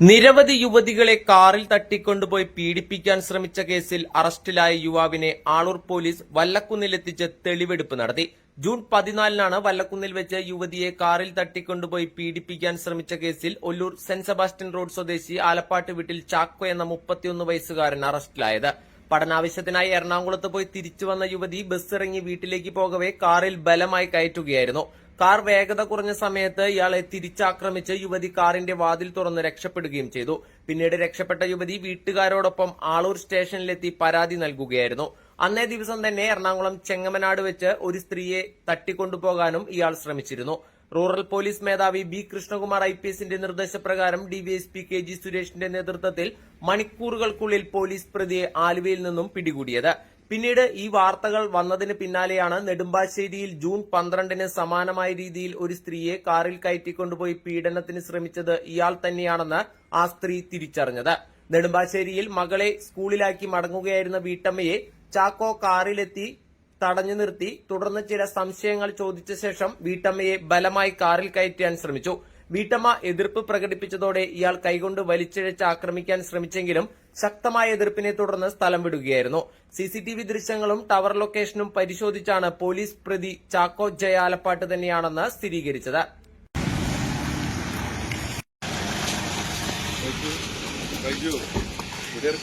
നിരവധി യുവതികളെ കാറിൽ തട്ടിക്കൊണ്ടുപോയി പീഡിപ്പിക്കാൻ ശ്രമിച്ച കേസിൽ അറസ്റ്റിലായ യുവാവിനെ ആളൂർ പോലീസ് വല്ലക്കുന്നിലെത്തിച്ച് തെളിവെടുപ്പ് നടത്തി. ജൂൺ 14-നാണ് വല്ലക്കുന്നിൽ വെച്ച് യുവതിയെ കാറിൽ തട്ടിക്കൊണ്ടുപോയി പീഡിപ്പിക്കാൻ ശ്രമിച്ച കേസിൽ ഒല്ലൂർ സെന്റ് സെബാസ്റ്റ്യൻ റോഡ് സ്വദേശി ആലപ്പാട്ട് വീട്ടിൽ ചാക്കോ എന്ന 31 വയസ്സുകാരൻ അറസ്റ്റിലായത്. പഠനാവശ്യത്തിനായി എറണാകുളത്ത് പോയി തിരിച്ചുവന്ന യുവതി ബസ്സിറങ്ങി വീട്ടിലേക്ക് പോകവെ കാറിൽ ബലമായി കയറ്റുകയായിരുന്നു. കാർ വേഗത കുറഞ്ഞ സമയത്ത് ഇയാളെ തിരിച്ചാക്രമിച്ച് യുവതി കാറിന്റെ വാതിൽ തുറന്ന് രക്ഷപ്പെടുകയും ചെയ്തു. പിന്നീട് രക്ഷപ്പെട്ട യുവതി വീട്ടുകാരോടൊപ്പം ആളൂർ സ്റ്റേഷനിലെത്തി പരാതി നൽകുകയായിരുന്നു. അന്നേ ദിവസം തന്നെ എറണാകുളം ചെങ്ങമനാട് വെച്ച് ഒരു സ്ത്രീയെ തട്ടിക്കൊണ്ടുപോകാനും ഇയാൾ ശ്രമിച്ചിരുന്നു. റൂറൽ പോലീസ് മേധാവി ബി കൃഷ്ണകുമാർ IPSന്റെ നിർദ്ദേശപ്രകാരം ഡിവൈഎസ്പി KG സുരേഷിന്റെ നേതൃത്വത്തിൽ മണിക്കൂറുകൾക്കുള്ളിൽ പോലീസ് പ്രതിയെ ആലുവയിൽ നിന്നും പിടികൂടിയത്. പിന്നീട് ഈ വാർത്തകൾ വന്നതിന് പിന്നാലെയാണ് നെടുമ്പാശ്ശേരിയിൽ ജൂൺ 12-ന് സമാനമായ രീതിയിൽ ഒരു സ്ത്രീയെ കാറിൽ കയറ്റിക്കൊണ്ടുപോയി പീഡനത്തിന് ശ്രമിച്ചത് ഇയാൾ തന്നെയാണെന്ന് ആ സ്ത്രീ തിരിച്ചറിഞ്ഞത്. നെടുമ്പാശ്ശേരിയിൽ മകളെ സ്കൂളിലാക്കി മടങ്ങുകയായിരുന്ന വീട്ടമ്മയെ ചാക്കോ കാറിലെത്തി തടഞ്ഞു നിർത്തി തുടർന്ന് ചില സംശയങ്ങൾ ചോദിച്ച ശേഷം വീട്ടമ്മയെ ബലമായി കാറിൽ കയറ്റാൻ ശ്രമിച്ചു. വീട്ടമ്മ എതിർപ്പ് പ്രകടിപ്പിച്ചതോടെ ഇയാൾ കൈകൊണ്ട് വലിച്ചിഴച്ച് ആക്രമിക്കാൻ ശ്രമിച്ചെങ്കിലും ശക്തമായ എതിർപ്പിനെ തുടർന്ന് സ്ഥലം വിടുകയായിരുന്നു. CCTV ദൃശ്യങ്ങളും ടവർ ലൊക്കേഷനും പരിശോധിച്ചാണ് പോലീസ് പ്രതി ചാക്കോ ജയ ആലപ്പാട്ട് തന്നെയാണെന്ന് സ്ഥിരീകരിച്ചത്. इधर